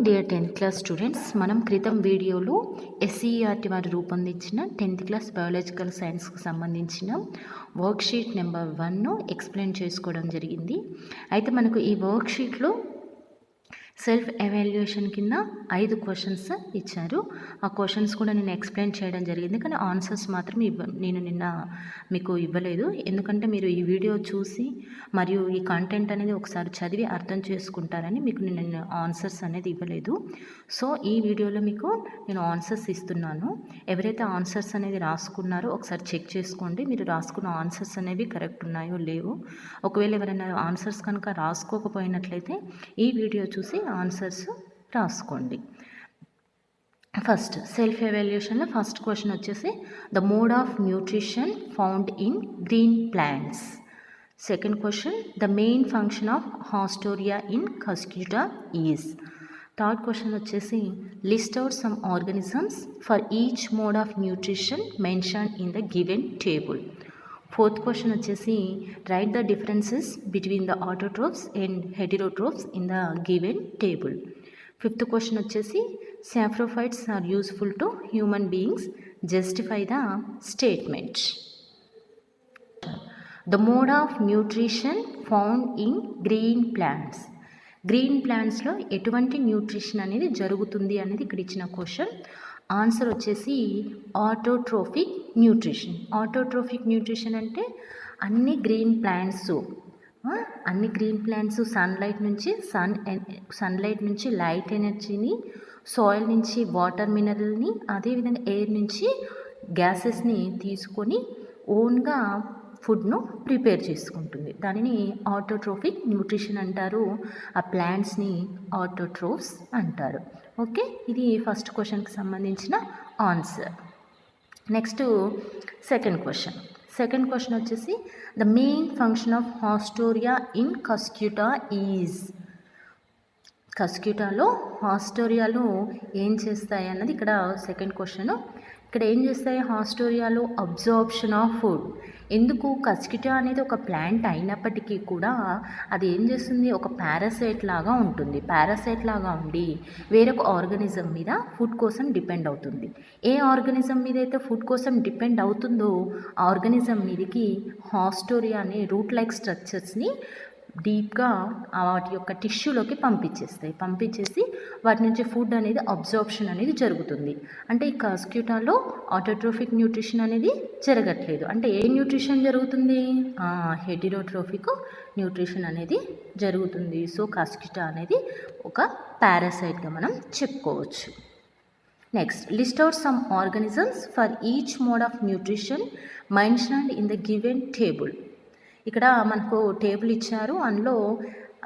Dear 10th class students, మనం క్రితం వీడియోలో ఎస్సీఈఆర్టీ వారు రూపొందించిన 10th క్లాస్ బయాలజికల్ సైన్స్కి సంబంధించిన వర్క్షీట్ నెంబర్ 1 ఎక్స్ప్లెయిన్ చేసుకోవడం జరిగింది. అయితే మనకు ఈ వర్క్షీట్లో సెల్ఫ్ ఎవాల్యుయేషన్ కింద 5 క్వశ్చన్స్ ఇచ్చారు. ఆ క్వశ్చన్స్ కూడా నేను ఎక్స్ప్లెయిన్ చేయడం జరిగింది, కానీ ఆన్సర్స్ మాత్రం నేను నిన్న మీకు ఇవ్వలేదు. ఎందుకంటే మీరు ఈ వీడియో చూసి మరియు ఈ కంటెంట్ అనేది ఒకసారి చదివి అర్థం చేసుకుంటారని మీకు నేను ఆన్సర్స్ అనేది ఇవ్వలేదు. సో ఈ వీడియోలో మీకు నేను ఆన్సర్స్ ఇస్తున్నాను. ఎవరైతే ఆన్సర్స్ అనేది రాసుకున్నారో ఒకసారి చెక్ చేసుకోండి, మీరు రాసుకున్న ఆన్సర్స్ అనేవి కరెక్ట్ ఉన్నాయో లేవో. ఒకవేళ ఎవరైనా ఆన్సర్స్ కనుక రాసుకోకపోయినట్లయితే ఈ వీడియో చూసి ఆన్సర్స్ రాసుకోండి. ఫస్ట్ సెల్ఫ్ ఎవాల్యుయేషన్లో ఫస్ట్ క్వశ్చన్ వచ్చేసి the mode of nutrition found in green plants. Second question the main function of haustoria in cuscuta is. Third question వచ్చేసి list out some organisms for each mode of nutrition mention in the given table. Fourth question వచ్చేసి write the differences between the autotrophs and heterotrophs in the given table. Fifth question వచ్చేసి saprophytes are useful to human beings, justify the statement. The mode of nutrition found in green plants. Green ప్లాంట్స్లో ఎటువంటి nutrition అనేది జరుగుతుంది అనేది ఇక్కడ ఇచ్చిన question. Answer వచ్చేసి autotrophic nutrition. Autotrophic nutrition అంటే అన్ని గ్రీన్ ప్లాంట్స్ సన్లైట్ నుంచి లైట్ ఎనర్జీని, సాయిల్ నుంచి వాటర్ మినరల్ని, అదేవిధంగా ఎయిర్ నుంచి గ్యాసెస్ని తీసుకొని ఓన్గా ఫుడ్ను ప్రిపేర్ చేసుకుంటుంది. దానిని ఆటోట్రోఫిక్ న్యూట్రిషన్ అంటారు. ఆ ప్లాంట్స్ని ఆటోట్రోఫ్స్ అంటారు. ఓకే, ఇది ఫస్ట్ క్వశ్చన్కి సంబంధించిన ఆన్సర్. నెక్స్ట్ సెకండ్ క్వశ్చన్ వచ్చేసి the main function of haustoria in cuscuta is. కస్క్యూటాలో హాస్టోరియాలో ఏం చేస్తాయి అన్నది ఇక్కడ సెకండ్ క్వశ్చన్. ఇక్కడ ఏం చేస్తాయి హాస్టోరియాలో? Absorption of food. ఎందుకు? కస్క్యూటా అనేది ఒక ప్లాంట్ అయినప్పటికీ కూడా అది ఏం చేస్తుంది? ఒక పారాసైట్ లాగా ఉంటుంది. పారాసైట్ లాగా ఉండి వేరొక ఆర్గానిజం మీద ఫుడ్ కోసం డిపెండ్ అవుతుంది. ఏ ఆర్గానిజం మీద అయితే ఫుడ్ కోసం డిపెండ్ అవుతుందో ఆ ఆర్గానిజం మీదకి హాస్టోరియా అనే రూట్ లైక్ స్ట్రక్చర్స్ని డీప్గా వాటి యొక్క టిష్యూలోకి పంపించేసి వాటి నుంచి ఫుడ్ అనేది అబ్జార్ప్షన్ అనేది జరుగుతుంది. అంటే ఈ కస్క్యూటాలో ఆటోట్రోఫిక్ న్యూట్రిషన్ అనేది జరగట్లేదు. అంటే ఏ న్యూట్రిషన్ జరుగుతుంది? హెటెరోట్రోఫిక్ న్యూట్రిషన్ అనేది జరుగుతుంది. సో కస్క్యూటా అనేది ఒక పారాసైట్గా మనం చెప్పుకోవచ్చు. Next list out some organisms for each mode of nutrition mentioned in the given table. ఇక్కడ మనకు టేబుల్ ఇచ్చారు. అందులో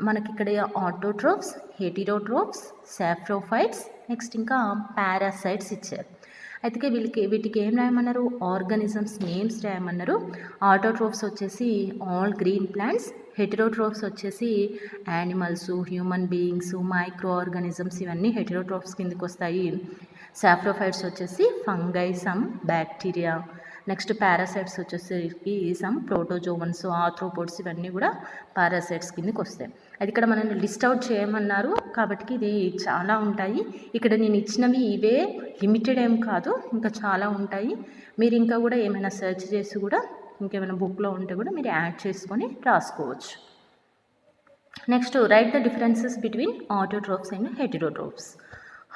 మనకి ఇక్కడ ఆటోట్రోఫ్స్, హెటెరోట్రోఫ్స్, సాఫ్రోఫైట్స్, నెక్స్ట్ ఇంకా పారాసైట్స్ ఇచ్చారు. అయితే వీటికి ఏం రాయమన్నారు? ఆర్గానిజమ్స్ నేమ్స్ రాయమన్నారు. ఆటోట్రోఫ్స్ వచ్చేసి ఆల్ గ్రీన్ ప్లాంట్స్, హెటెరోట్రోఫ్స్ వచ్చేసి animals, human beings, micro organisms, ఇవన్నీ హెటెరోట్రోఫ్స్ కిందకి వస్తాయి. సాఫ్రోఫైట్స్ వచ్చేసి fungi, some bacteria. Next parasites వచ్చేసరికి సమ్ ప్రోటోజోవన్స్, ఆర్థ్రోపోడ్స్, ఇవన్నీ కూడా పారాసైట్స్ కిందకి వస్తాయి. అది ఇక్కడ మనల్ని లిస్ట్ అవుట్ చేయమన్నారు కాబట్టి ఇది చాలా ఉంటాయి. ఇక్కడ నేను ఇచ్చినవి ఇవే లిమిటెడ్ ఏం కాదు, ఇంకా చాలా ఉంటాయి. మీరు ఇంకా కూడా ఏమైనా సెర్చ్ చేసి కూడా ఇంకేమైనా బుక్లో ఉంటే కూడా మీరు యాడ్ చేసుకొని రాసుకోవచ్చు. Next right the differences between autotrophs and heterotrophs.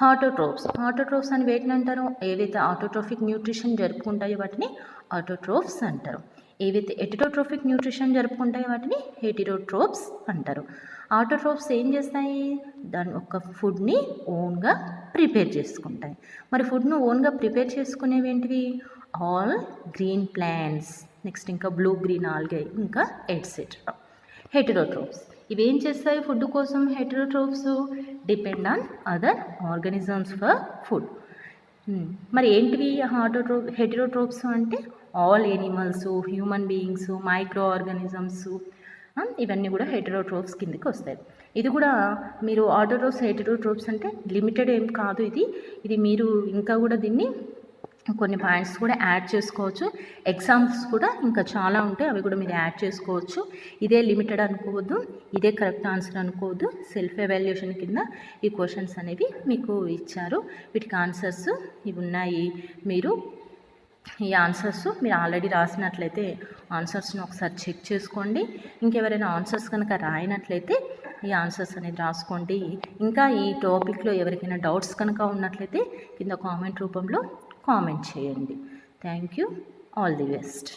Autotrophs అని వేటిని అంటారు? ఏవైతే ఆటోట్రోఫిక్ న్యూట్రిషన్ జరుపుకుంటాయో వాటిని ఆటోట్రోఫ్స్ అంటారు. ఏవైతే హెటెరోట్రోఫిక్ న్యూట్రిషన్ జరుపుకుంటాయో వాటిని హెటెరోట్రోఫ్స్ అంటారు. ఆటోట్రోఫ్స్ ఏం చేస్తాయి? దాని ఒక ఫుడ్ని ఓన్గా ప్రిపేర్ చేసుకుంటాయి. మరి ఫుడ్ను ఓన్గా ప్రిపేర్ చేసుకునేవి ఏంటివి? ఆల్ గ్రీన్ ప్లాంట్స్, నెక్స్ట్ ఇంకా బ్లూ గ్రీన్ ఆల్గే, ఇంకా ఎట్సెట్రా. హెటెరోట్రోఫ్స్ ఇవేం చేస్తాయి ఫుడ్ కోసం? Heterotrophs depend on other organisms for food. మరి ఏంటివి హెటెరోట్రోఫ్స్ అంటే? All animals, human beings, micro organisms, ఇవన్నీ కూడా హెటెరోట్రోఫ్స్ కిందకి వస్తాయి. ఇది కూడా మీరు ఆటోట్రోఫ్స్, హెటెరోట్రోఫ్స్ అంటే లిమిటెడ్ ఏం కాదు. ఇది మీరు ఇంకా కూడా దీన్ని కొన్ని పాయింట్స్ కూడా యాడ్ చేసుకోవచ్చు. ఎగ్జామ్స్ కూడా ఇంకా చాలా ఉంటాయి, అవి కూడా మీరు యాడ్ చేసుకోవచ్చు. ఇదే లిమిటెడ్ అనుకోవద్దు, ఇదే కరెక్ట్ ఆన్సర్ అనుకోవద్దు. సెల్ఫ్ ఎవాల్యుయేషన్ కింద ఈ క్వశ్చన్స్ అనేవి మీకు ఇచ్చారు. వీటికి ఆన్సర్స్ ఇవి ఉన్నాయి. మీరు ఈ ఆన్సర్స్ మీరు ఆల్రెడీ రాసినట్లయితే ఆన్సర్స్ని ఒకసారి చెక్ చేసుకోండి. ఇంకెవరైనా ఆన్సర్స్ కనుక రాయనట్లయితే ఈ ఆన్సర్స్ అనేది రాసుకోండి. ఇంకా ఈ టాపిక్లో ఎవరికైనా డౌట్స్ కనుక ఉన్నట్లయితే కింద కామెంట్ రూపంలో కామెంట్ చేయండి. Thank you. All the best.